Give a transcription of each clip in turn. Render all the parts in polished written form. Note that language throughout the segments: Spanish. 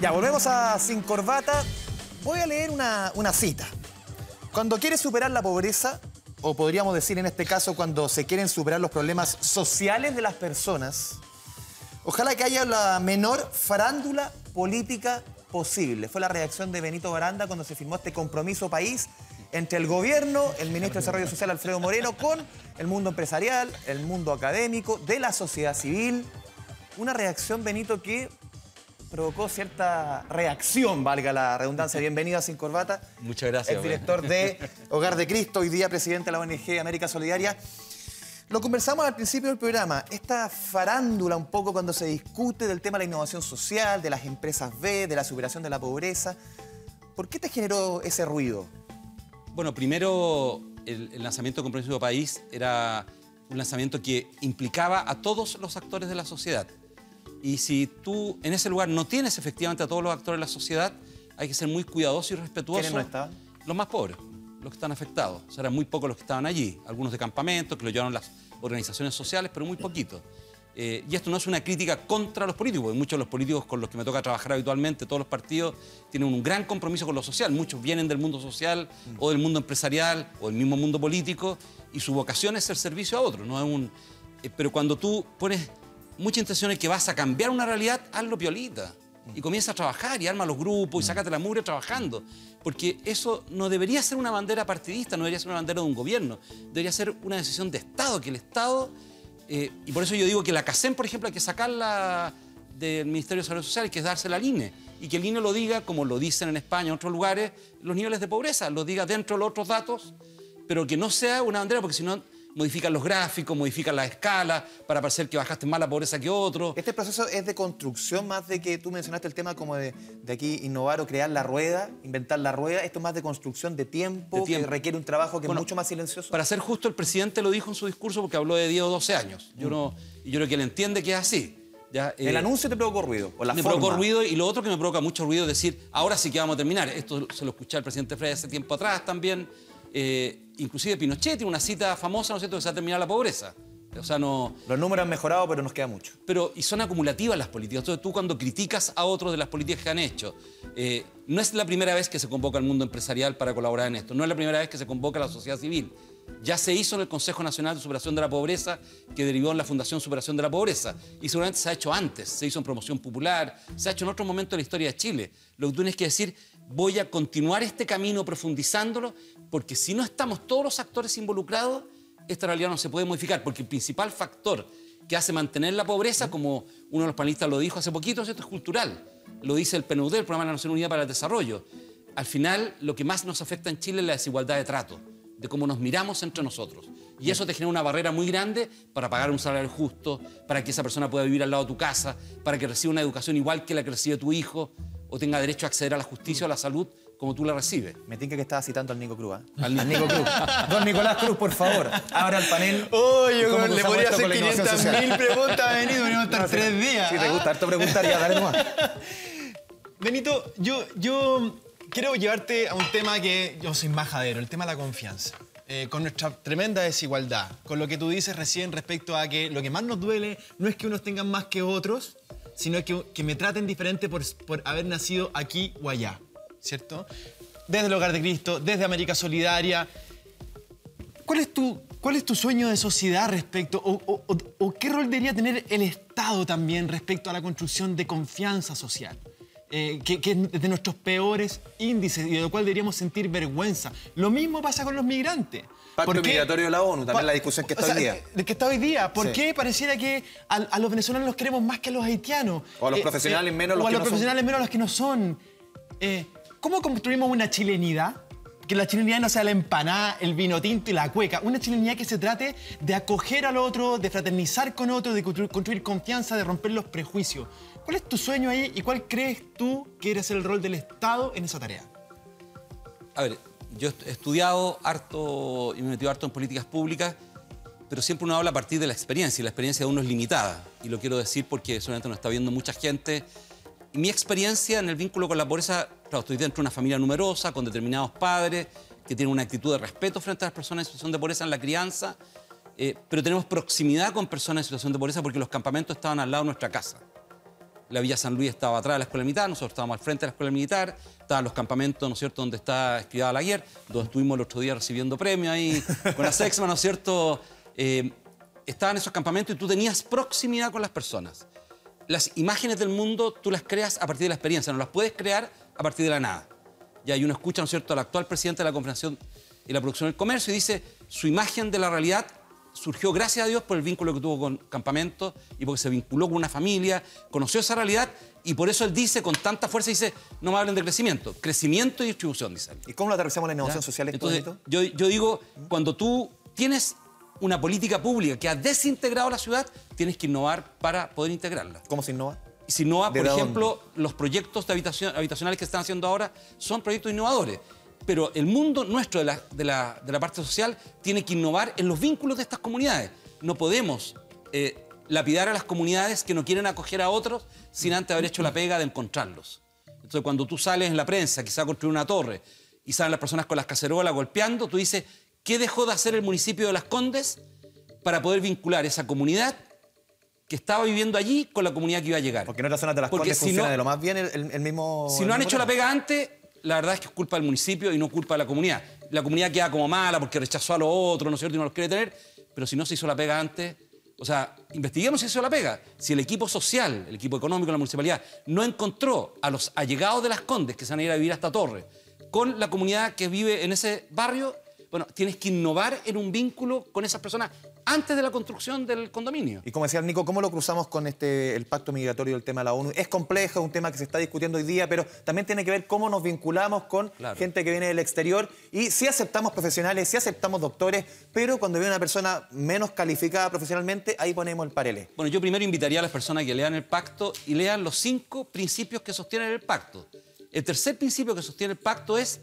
Ya, volvemos a Sin Corbata. Voy a leer una cita. Cuando quieres superar la pobreza, o podríamos decir en este caso cuando se quieren superar los problemas sociales de las personas, ojalá que haya la menor farándula política posible. Fue la reacción de Benito Baranda cuando se firmó este compromiso país entre el gobierno, el ministro de Desarrollo Social, Alfredo Moreno, con el mundo empresarial, el mundo académico, de la sociedad civil. Una reacción, Benito, que provocó cierta reacción, valga la redundancia. Bienvenido a Sin Corbata. Muchas gracias. El director de Hogar de Cristo, hoy día presidente de la ONG América Solidaria. Lo conversamos al principio del programa, esta farándula un poco cuando se discute del tema de la innovación social, de las empresas B, de la superación de la pobreza. ¿Por qué te generó ese ruido? Bueno, primero el lanzamiento de Compromiso País era un lanzamiento que implicaba a todos los actores de la sociedad. Y si tú en ese lugar no tienes efectivamente a todos los actores de la sociedad, hay que ser muy cuidadoso y respetuoso. ¿Quiénes no estaban? Los más pobres, los que están afectados. O sea, eran muy pocos los que estaban allí. Algunos de campamento, que lo llevaron las organizaciones sociales, pero muy poquitos. Y esto no es una crítica contra los políticos, porque muchos de los políticos con los que me toca trabajar habitualmente, todos los partidos, tienen un gran compromiso con lo social. Muchos vienen del mundo social o del mundo empresarial o del mismo mundo político y su vocación es el servicio a otros. No es un... pero cuando tú pones mucha intención en que vas a cambiar una realidad, hazlo piolita. Y comienza a trabajar y arma los grupos y sácate la mugre trabajando. Porque eso no debería ser una bandera partidista, no debería ser una bandera de un gobierno. Debería ser una decisión de Estado, que el Estado... y por eso yo digo que la CACEM, por ejemplo, hay que sacarla del Ministerio de Desarrollo Social, que es dársela al INE. Y que el INE lo diga, como lo dicen en España, en otros lugares, los niveles de pobreza, lo diga dentro de los otros datos, pero que no sea una bandera, porque si no modifican los gráficos, modifican la escala para parecer que bajaste más la pobreza que otro. Este proceso es de construcción más de que tú mencionaste el tema como de aquí innovar o crear la rueda, inventar la rueda. Esto es más de construcción de tiempo, que requiere un trabajo que es mucho más silencioso. Para ser justo, el presidente lo dijo en su discurso porque habló de 10 o 12 años. Y yo creo que él entiende que es así. ¿Ya? ¿El anuncio te provocó ruido? ¿O la me forma? Provocó ruido, y lo otro que me provoca mucho ruido es decir, ahora sí que vamos a terminar. Esto se lo escuché al presidente Frey hace tiempo atrás también. Inclusive Pinochet tiene una cita famosa, ¿no es cierto?, que se va a terminar la pobreza. O sea, no... Los números han mejorado, pero nos queda mucho. Y son acumulativas las políticas. Entonces tú cuando criticas a otros de las políticas que han hecho, no es la primera vez que se convoca al mundo empresarial para colaborar en esto. No es la primera vez que se convoca a la sociedad civil. Ya se hizo en el Consejo Nacional de Superación de la Pobreza, que derivó en la Fundación Superación de la Pobreza. Y seguramente se ha hecho antes. Se hizo en Promoción Popular, se ha hecho en otro momento de la historia de Chile. Lo que tú tienes que decir, voy a continuar este camino profundizándolo, porque si no estamos todos los actores involucrados, esta realidad no se puede modificar, porque el principal factor que hace mantener la pobreza, como uno de los panelistas lo dijo hace poquito, es cultural. Lo dice el PNUD, el Programa de la Nación Unida para el Desarrollo. Al final, lo que más nos afecta en Chile es la desigualdad de trato, de cómo nos miramos entre nosotros. Y eso te genera una barrera muy grande para pagar un salario justo, para que esa persona pueda vivir al lado de tu casa, para que reciba una educación igual que la que recibe tu hijo, o tenga derecho a acceder a la justicia o a la salud como tú la recibes. Me tinca que estaba citando al Nico Cruz, ¿eh? Al Nico Cruz. Don Nicolás Cruz, por favor, abra el panel. Yo le podría hacer 500.000 preguntas a Benito, venimos a estar 3 días. Si te gusta harto preguntar, ya, dale nomás. Benito, yo quiero llevarte a un tema que yo soy majadero, el tema de la confianza. Con nuestra tremenda desigualdad, con lo que tú dices recién respecto a que lo que más nos duele no es que unos tengan más que otros, sino que me traten diferente por haber nacido aquí o allá, ¿cierto? Desde el Hogar de Cristo, desde América Solidaria. ¿Cuál es tu sueño de sociedad respecto, o qué rol debería tener el Estado también respecto a la construcción de confianza social? Que es de nuestros peores índices y de lo cual deberíamos sentir vergüenza. Lo mismo pasa con los migrantes. Pacto migratorio de la ONU, también la discusión que está hoy día. De que está hoy día. ¿Por qué pareciera que a los venezolanos los queremos más que a los haitianos? O a los profesionales menos los que no son. O a los profesionales menos los que no son. ¿Cómo construimos una chilenidad? Que la chilenidad no sea la empanada, el vino tinto y la cueca. Una chilenidad que se trate de acoger al otro, de fraternizar con otro, de construir confianza, de romper los prejuicios. ¿Cuál es tu sueño ahí y cuál crees tú que debe ser el rol del Estado en esa tarea? A ver, yo he estudiado harto y me he metido harto en políticas públicas, pero siempre uno habla a partir de la experiencia, y la experiencia de uno es limitada. Y lo quiero decir porque solamente nos está viendo mucha gente. Y mi experiencia en el vínculo con la pobreza, claro, estoy dentro de una familia numerosa, con determinados padres, que tienen una actitud de respeto frente a las personas en situación de pobreza en la crianza, pero tenemos proximidad con personas en situación de pobreza porque los campamentos estaban al lado de nuestra casa. la Villa San Luis estaba atrás de la escuela militar, nosotros estábamos al frente de la escuela militar, estaban los campamentos, ¿no es cierto?, donde está Escrivá Balaguer, donde estuvimos el otro día recibiendo premios ahí con la Sexma, ¿no es cierto? Estaban esos campamentos y tú tenías proximidad con las personas. Las imágenes del mundo tú las creas a partir de la experiencia, no las puedes crear a partir de la nada. Y ahí uno escucha, ¿no es cierto?, al actual presidente de la Confederación y la Producción del Comercio y dice, su imagen de la realidad surgió, gracias a Dios, por el vínculo que tuvo con campamentos y porque se vinculó con una familia, conoció esa realidad y por eso él dice con tanta fuerza, dice, no me hablen de crecimiento y distribución, dice él. ¿Y cómo lo aterrizamos en la innovación ¿Ya? social? Entonces, yo digo, cuando tú tienes una política pública que ha desintegrado la ciudad, tienes que innovar para poder integrarla. ¿Cómo se innova? Y se innova, por ejemplo, los proyectos de habitacionales que se están haciendo ahora son proyectos innovadores. Pero el mundo nuestro de la parte social tiene que innovar en los vínculos de estas comunidades. No podemos lapidar a las comunidades que no quieren acoger a otros sin antes haber hecho la pega de encontrarlos. Entonces, cuando tú sales en la prensa que se va a construir una torre y salen las personas con las cacerolas golpeando, tú dices, ¿qué dejó de hacer el municipio de Las Condes para poder vincular esa comunidad que estaba viviendo allí con la comunidad que iba a llegar? Porque en otras zonas de Las Condes funciona de lo más bien el mismo... Si no han hecho la pega antes, la verdad es que es culpa del municipio y no culpa de la comunidad. La comunidad queda como mala porque rechazó a los otros, ¿no es cierto?, y no los quiere tener, pero si no se hizo la pega antes, o sea, investiguemos si se hizo la pega. Si el equipo social, el equipo económico de la municipalidad, no encontró a los allegados de Las Condes que se van a ir a vivir a esta torre con la comunidad que vive en ese barrio, bueno, tienes que innovar en un vínculo con esas personas antes de la construcción del condominio. Y como decía el Nico, ¿cómo lo cruzamos con el pacto migratorio del tema de la ONU? Es complejo, es un tema que se está discutiendo hoy día, pero también tiene que ver cómo nos vinculamos con gente que viene del exterior. Y sí aceptamos profesionales, sí aceptamos doctores, pero cuando viene una persona menos calificada profesionalmente, ahí ponemos el parelé. Bueno, yo primero invitaría a las personas que lean el pacto y lean los 5 principios que sostienen el pacto. El tercer principio que sostiene el pacto es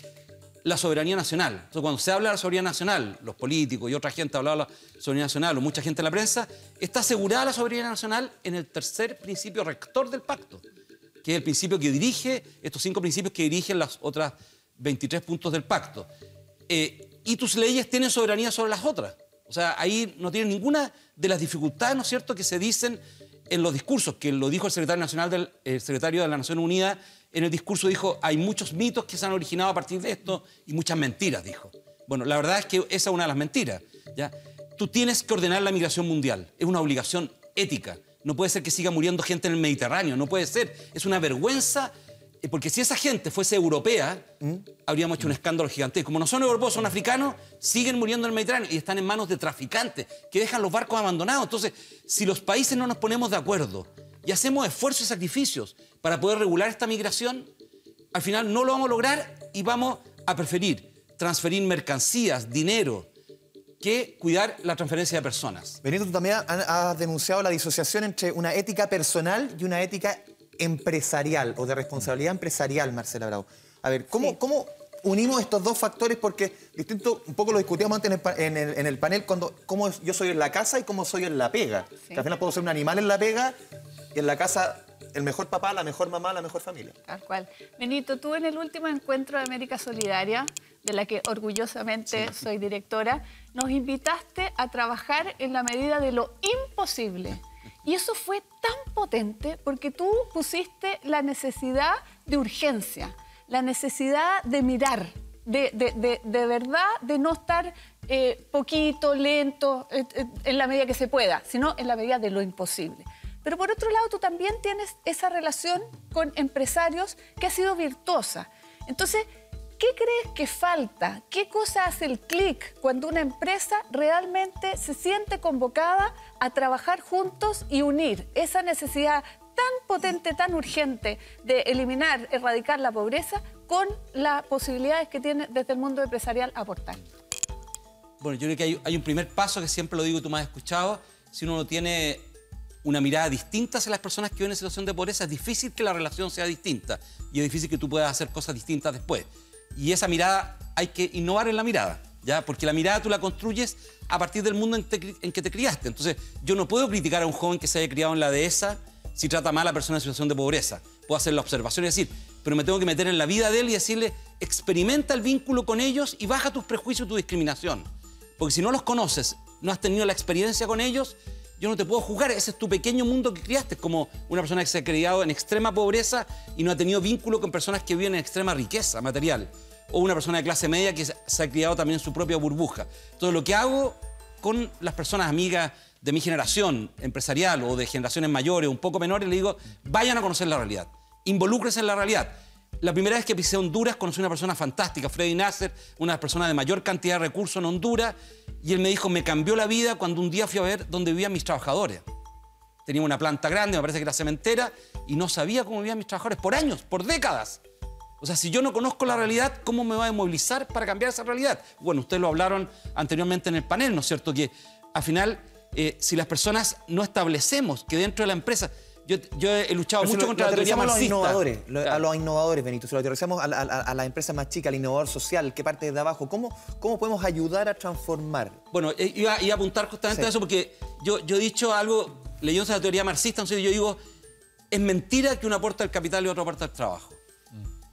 la soberanía nacional. Entonces, cuando se habla de la soberanía nacional, los políticos y otra gente habla de la soberanía nacional, o mucha gente en la prensa, está asegurada la soberanía nacional en el tercer principio rector del pacto, que es el principio que dirige, estos 5 principios que dirigen las otras 23 puntos del pacto. Y tus leyes tienen soberanía sobre las otras. O sea, ahí no tienen ninguna de las dificultades, ¿no es cierto?, que se dicen en los discursos, que lo dijo el secretario de la Nación Unida. En el discurso dijo, hay muchos mitos que se han originado a partir de esto y muchas mentiras, dijo. Bueno, la verdad es que esa es una de las mentiras, ¿ya? Tú tienes que ordenar la migración mundial. Es una obligación ética. No puede ser que siga muriendo gente en el Mediterráneo. No puede ser. Es una vergüenza, porque si esa gente fuese europea, habríamos hecho un escándalo gigantesco. Como no son europeos, son africanos, siguen muriendo en el Mediterráneo y están en manos de traficantes que dejan los barcos abandonados. Entonces, si los países no nos ponemos de acuerdo y hacemos esfuerzos y sacrificios para poder regular esta migración, al final no lo vamos a lograr y vamos a preferir transferir mercancías, dinero, que cuidar la transferencia de personas. Benito, tú también has denunciado la disociación entre una ética personal y una ética empresarial o de responsabilidad empresarial, Marcela Bravo. A ver, ¿cómo unimos estos dos factores? Porque un poco lo discutíamos antes en el panel, cómo yo soy en la casa y cómo soy en la pega. Sí. Que al final puedo ser un animal en la pega y en la casa el mejor papá, la mejor mamá, la mejor familia. Tal cual. Benito, tú en el último encuentro de América Solidaria, de la que orgullosamente soy directora, nos invitaste a trabajar en la medida de lo imposible. Y eso fue tan potente porque tú pusiste la necesidad de urgencia, la necesidad de mirar, de verdad, de no estar poquito, lento, en la medida que se pueda, sino en la medida de lo imposible. Pero por otro lado, tú también tienes esa relación con empresarios que ha sido virtuosa. Entonces, ¿qué crees que falta? ¿Qué cosa hace el clic cuando una empresa realmente se siente convocada a trabajar juntos y unir esa necesidad tan potente, tan urgente de eliminar, erradicar la pobreza con las posibilidades que tiene desde el mundo empresarial aportar? Bueno, yo creo que hay un primer paso que siempre lo digo y tú me has escuchado. Si uno no tiene una mirada distinta hacia las personas que viven en situación de pobreza, es difícil que la relación sea distinta y es difícil que tú puedas hacer cosas distintas después. Y esa mirada, hay que innovar en la mirada, ¿ya? Porque la mirada tú la construyes a partir del mundo en que te criaste. Entonces, yo no puedo criticar a un joven que se haya criado en la dehesa si trata mal a personas en situación de pobreza. Puedo hacer la observación y decir, pero me tengo que meter en la vida de él y decirle, experimenta el vínculo con ellos y baja tus prejuicios y tu discriminación. Porque si no los conoces, no has tenido la experiencia con ellos, yo no te puedo juzgar, ese es tu pequeño mundo que criaste, como una persona que se ha criado en extrema pobreza y no ha tenido vínculo con personas que viven en extrema riqueza material, o una persona de clase media que se ha criado también en su propia burbuja. Entonces, lo que hago con las personas amigas de mi generación empresarial o de generaciones mayores o un poco menores, le digo, vayan a conocer la realidad, involúcrense en la realidad. La primera vez que pisé Honduras conocí a una persona fantástica, Freddy Nasser, una de las personas de mayor cantidad de recursos en Honduras, y él me dijo, me cambió la vida cuando un día fui a ver dónde vivían mis trabajadores. Tenía una planta grande, me parece que era cementera, y no sabía cómo vivían mis trabajadores por años, por décadas. O sea, si yo no conozco la realidad, ¿cómo me voy a movilizar para cambiar esa realidad? Bueno, ustedes lo hablaron anteriormente en el panel, ¿no es cierto? Que al final, si las personas no establecemos que dentro de la empresa... Yo he luchado mucho contra la teoría marxista. A los innovadores, Benito, si lo aterrizamos a las empresas más chicas, al innovador social, que parte de abajo, ¿cómo podemos ayudar a transformar? Bueno, iba a apuntar justamente a eso porque yo he dicho algo, leyendo la teoría marxista, entonces yo digo, es mentira que uno aporta el capital y otro aporta el trabajo.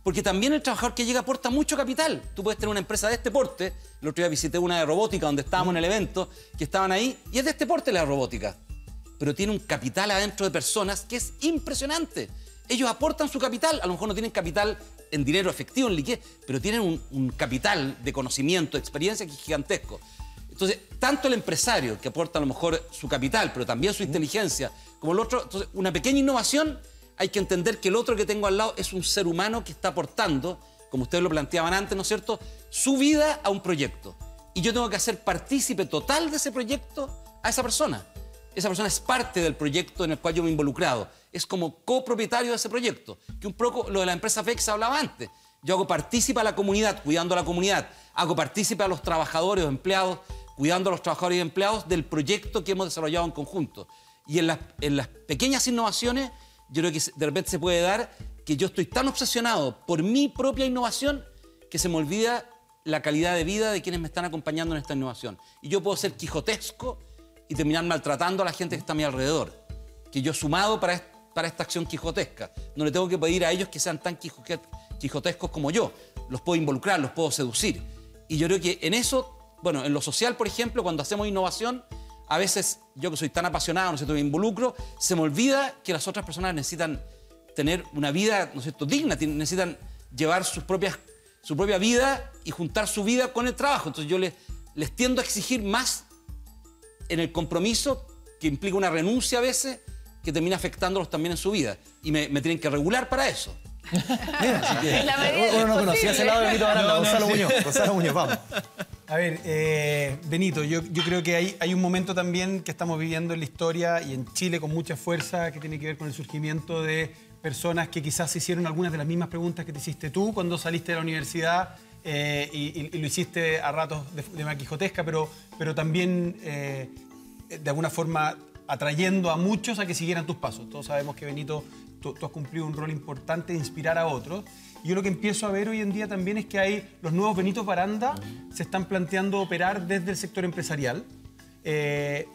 Porque también el trabajador que llega aporta mucho capital. Tú puedes tener una empresa de este porte, el otro día visité una de robótica donde estábamos en el evento, que estaban ahí, y es de este porte la robótica. Pero tiene un capital adentro de personas que es impresionante. Ellos aportan su capital, a lo mejor no tienen capital en dinero efectivo, en liquidez, pero tienen un capital de conocimiento, de experiencia que es gigantesco. Entonces, tanto el empresario que aporta a lo mejor su capital, pero también su inteligencia, como el otro, entonces una pequeña innovación, hay que entender que el otro que tengo al lado es un ser humano que está aportando, como ustedes lo planteaban antes, ¿no es cierto?, su vida a un proyecto. Y yo tengo que hacer partícipe total de ese proyecto a esa persona. Esa persona es parte del proyecto en el cual yo me he involucrado. Es como copropietario de ese proyecto. Que un poco lo de la empresa FEC se hablaba antes. Yo hago partícipe a la comunidad, cuidando a la comunidad. Hago partícipe a los trabajadores o empleados, cuidando a los trabajadores y empleados del proyecto que hemos desarrollado en conjunto. Y en las pequeñas innovaciones, yo creo que de repente se puede dar que yo estoy tan obsesionado por mi propia innovación que se me olvida la calidad de vida de quienes me están acompañando en esta innovación. Y yo puedo ser quijotesco y terminar maltratando a la gente que está a mi alrededor, que yo he sumado para esta acción quijotesca. No le tengo que pedir a ellos que sean tan quijotescos como yo. Los puedo involucrar, los puedo seducir. Y yo creo que en eso, bueno, en lo social, por ejemplo, cuando hacemos innovación, a veces yo que soy tan apasionado, ¿no es cierto?, me involucro, se me olvida que las otras personas necesitan tener una vida, ¿no es cierto?, digna, necesitan llevar su propia vida y juntar su vida con el trabajo. Entonces yo les tiendo a exigir más en el compromiso, que implica una renuncia a veces, que termina afectándolos también en su vida. Y me tienen que regular para eso. Uno no conocía ese lado de Benito Baranda. Gonzalo Muñoz, vamos. A ver, Benito, yo creo que hay un momento también que estamos viviendo en la historia y en Chile con mucha fuerza que tiene que ver con el surgimiento de personas que quizás se hicieron algunas de las mismas preguntas que te hiciste tú cuando saliste de la universidad y lo hiciste a ratos de maquijotesca, pero también de alguna forma atrayendo a muchos a que siguieran tus pasos. Todos sabemos que, Benito, tú has cumplido un rol importante de inspirar a otros. Y yo lo que empiezo a ver hoy en día también es que los nuevos Benitos Baranda se están planteando operar desde el sector empresarial.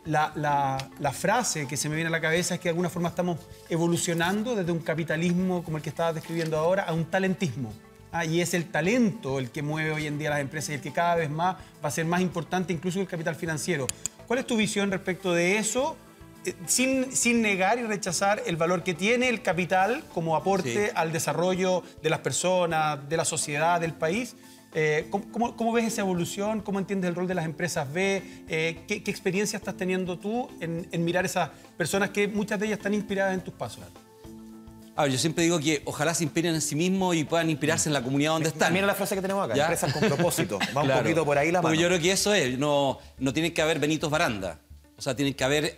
La frase que se me viene a la cabeza es que de alguna forma estamos evolucionando desde un capitalismo como el que estabas describiendo ahora a un talentismo. Y es el talento el que mueve hoy en día las empresas y el que cada vez más va a ser más importante incluso que el capital financiero. ¿Cuál es tu visión respecto de eso? Sin negar y rechazar el valor que tiene el capital como aporte al desarrollo de las personas, de la sociedad, del país. ¿Cómo ves esa evolución? ¿Cómo entiendes el rol de las empresas B? ¿Qué experiencia estás teniendo tú en mirar esas personas que muchas de ellas están inspiradas en tus pasos? A ver, yo siempre digo que ojalá se inspiren en sí mismos y puedan inspirarse en la comunidad donde están. Mira la frase que tenemos acá, ¿ya? Empresas con propósito. Va un poquito por ahí la mano. Porque yo creo que eso es, no tienen que haber Benitos Baranda. O sea, tienen que haber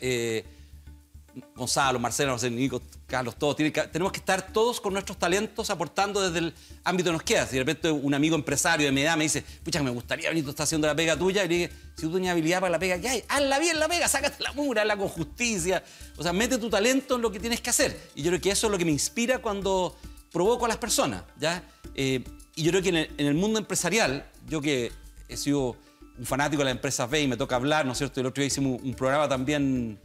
Gonzalo, Marcelo, no sé, Nico, Carlos, todos. Tenemos que estar todos con nuestros talentos aportando desde el ámbito que nos queda. Si de repente un amigo empresario de mi edad me dice, pucha, me gustaría, Benito, está haciendo la pega tuya, y le digo, si tú tienes habilidad para la pega que hay, hazla bien la pega, sácate la mugre, hazla con justicia. O sea, mete tu talento en lo que tienes que hacer. Y yo creo que eso es lo que me inspira cuando provoco a las personas, ¿ya? Y yo creo que en el mundo empresarial, yo que he sido un fanático de las empresas B y me toca hablar, ¿no es cierto? El otro día hicimos un programa también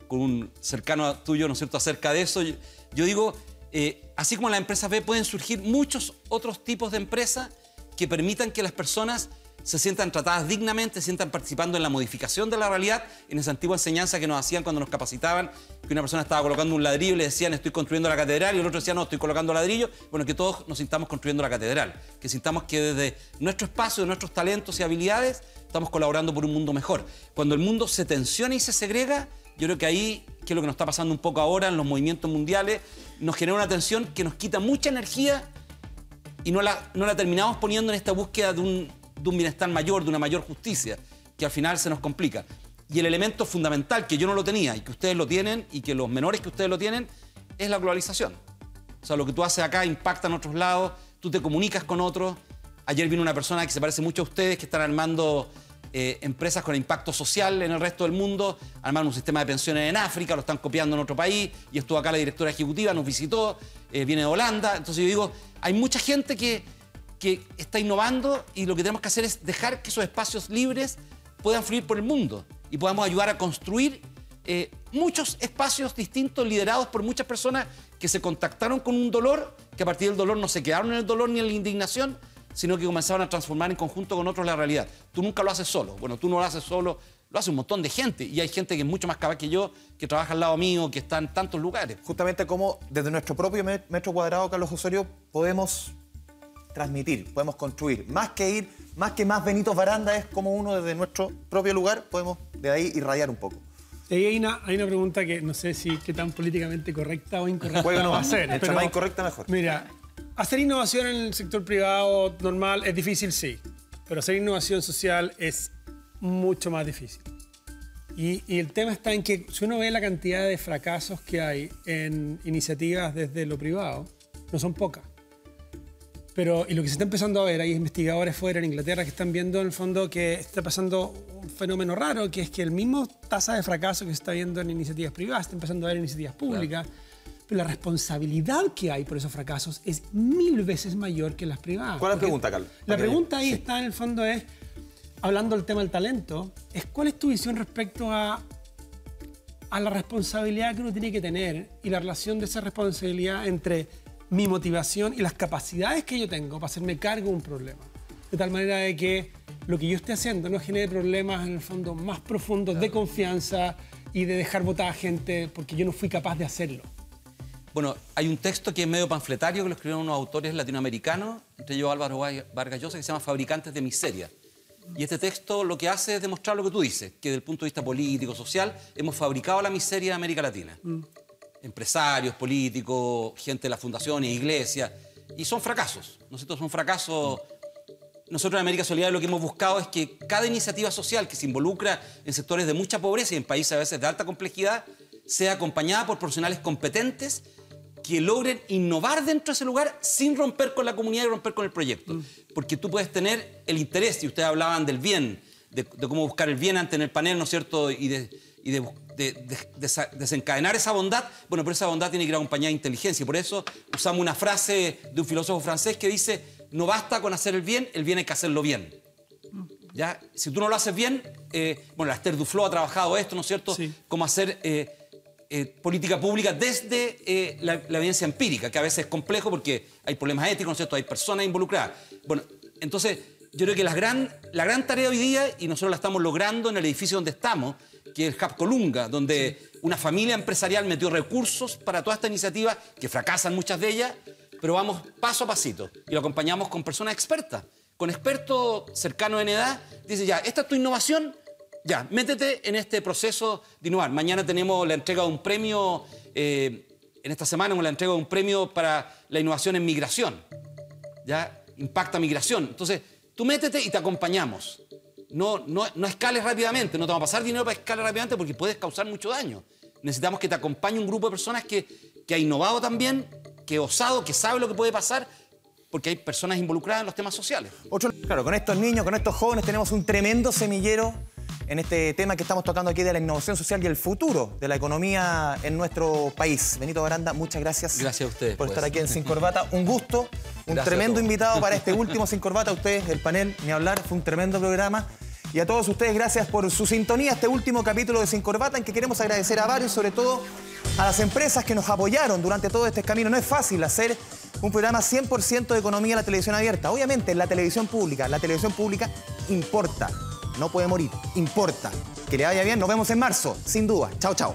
con un cercano tuyo, ¿no es cierto?, acerca de eso. Yo digo, así como en las empresas B pueden surgir muchos otros tipos de empresas que permitan que las personas se sientan tratadas dignamente, se sientan participando en la modificación de la realidad, en esa antigua enseñanza que nos hacían cuando nos capacitaban, que una persona estaba colocando un ladrillo y le decían estoy construyendo la catedral, y el otro decía no, estoy colocando ladrillo. Bueno, que todos nos sintamos construyendo la catedral, que sintamos que desde nuestro espacio, de nuestros talentos y habilidades, estamos colaborando por un mundo mejor. Cuando el mundo se tensiona y se segrega, yo creo que ahí, que es lo que nos está pasando un poco ahora en los movimientos mundiales, nos genera una tensión que nos quita mucha energía y no la terminamos poniendo en esta búsqueda de un bienestar mayor, de una mayor justicia, que al final se nos complica. Y el elemento fundamental, que yo no lo tenía y que ustedes lo tienen, y que los menores que ustedes lo tienen, es la globalización. O sea, lo que tú haces acá impacta en otros lados, tú te comunicas con otros. Ayer vino una persona que se parece mucho a ustedes, que están armando empresas con impacto social en el resto del mundo, armaron un sistema de pensiones en África, lo están copiando en otro país, y estuvo acá la directora ejecutiva, nos visitó, viene de Holanda. Entonces yo digo, hay mucha gente que está innovando, y lo que tenemos que hacer es dejar que esos espacios libres puedan fluir por el mundo y podamos ayudar a construir muchos espacios distintos liderados por muchas personas que se contactaron con un dolor, que a partir del dolor no se quedaron en el dolor ni en la indignación, sino que comenzaron a transformar en conjunto con otros la realidad. Tú nunca lo haces solo. Bueno, tú no lo haces solo, lo hace un montón de gente, y hay gente que es mucho más capaz que yo, que trabaja al lado mío, que está en tantos lugares. Justamente como desde nuestro propio metro cuadrado, Carlos Osorio, podemos transmitir, podemos construir. Más que más Benito Baranda, es como uno desde nuestro propio lugar, podemos de ahí irradiar un poco. Hay una pregunta que no sé si qué tan políticamente correcta o incorrecta Bueno, va a ser. Entre más incorrecta, mejor. Mira, hacer innovación en el sector privado normal es difícil, sí. Pero hacer innovación social es mucho más difícil. Y el tema está en que si uno ve la cantidad de fracasos que hay en iniciativas desde lo privado, no son pocas. Y lo que se está empezando a ver, hay investigadores fuera en Inglaterra que están viendo en el fondo que está pasando un fenómeno raro, que es que el mismo tasa de fracaso que se está viendo en iniciativas privadas, está empezando a ver en iniciativas públicas, claro. Pero la responsabilidad que hay por esos fracasos es 1000 veces mayor que las privadas. ¿Cuál es la pregunta, Carlos? La pregunta ahí está en el fondo es, hablando del tema del talento, es ¿cuál es tu visión respecto a la responsabilidad que uno tiene que tener y la relación de esa responsabilidad entre mi motivación y las capacidades que yo tengo para hacerme cargo de un problema? De tal manera de que lo que yo esté haciendo no genere problemas en el fondo más profundos de confianza y de dejar botada a gente porque yo no fui capaz de hacerlo. Bueno, hay un texto que es medio panfletario, que lo escribieron unos autores latinoamericanos, entre ellos Álvaro Vargas Llosa, que se llama Fabricantes de Miseria. Y este texto lo que hace es demostrar lo que tú dices, que desde el punto de vista político, social, hemos fabricado la miseria de América Latina. Empresarios, políticos, gente de las fundaciones, iglesias, y son fracasos. Nosotros son fracasos. Nosotros en América Solidaria lo que hemos buscado es que cada iniciativa social que se involucra en sectores de mucha pobreza y en países a veces de alta complejidad sea acompañada por profesionales competentes que logren innovar dentro de ese lugar sin romper con la comunidad y romper con el proyecto. Porque tú puedes tener el interés, y ustedes hablaban del bien, de cómo buscar el bien ante en el panel, ¿no es cierto?, y de desencadenar esa bondad. Bueno, pero esa bondad tiene que ir acompañada de inteligencia. Y por eso usamos una frase de un filósofo francés que dice: no basta con hacer el bien hay que hacerlo bien. ¿Ya? Si tú no lo haces bien, bueno, Esther Duflo ha trabajado esto, ¿no es cierto?, sí. Cómo hacer política pública desde la evidencia empírica, que a veces es complejo porque hay problemas éticos, ¿no es cierto?, hay personas involucradas. Bueno, entonces yo creo que la gran tarea hoy día, y nosotros la estamos logrando en el edificio donde estamos, que es el Hub Colunga, donde una familia empresarial metió recursos para toda esta iniciativa, que fracasan muchas de ellas, pero vamos paso a pasito y lo acompañamos con personas expertas, con expertos cercanos en edad. Dice, ya, esta es tu innovación, ya, métete en este proceso de innovar. Mañana tenemos la entrega de un premio, en esta semana tenemos la entrega de un premio para la innovación en migración, ya, impacta migración. Entonces, tú métete y te acompañamos. No escales rápidamente, no te vamos a pasar dinero para escalar rápidamente porque puedes causar mucho daño. Necesitamos que te acompañe un grupo de personas que ha innovado también, que ha osado, que sabe lo que puede pasar, porque hay personas involucradas en los temas sociales. Claro, con estos niños, con estos jóvenes tenemos un tremendo semillero en este tema que estamos tocando aquí de la innovación social y el futuro de la economía en nuestro país. Benito Baranda, muchas gracias. Gracias a ustedes por estar aquí en Sin Corbata. Un gusto, un tremendo invitado para este último Sin Corbata. Ustedes, el panel, ni hablar, fue un tremendo programa. Y a todos ustedes, gracias por su sintonía a este último capítulo de Sin Corbata, en que queremos agradecer a varios, sobre todo a las empresas que nos apoyaron durante todo este camino. No es fácil hacer un programa 100% de economía en la televisión abierta. Obviamente, en la televisión pública importa. No puede morir, importa. Que le vaya bien, nos vemos en marzo, sin duda. Chao, chao.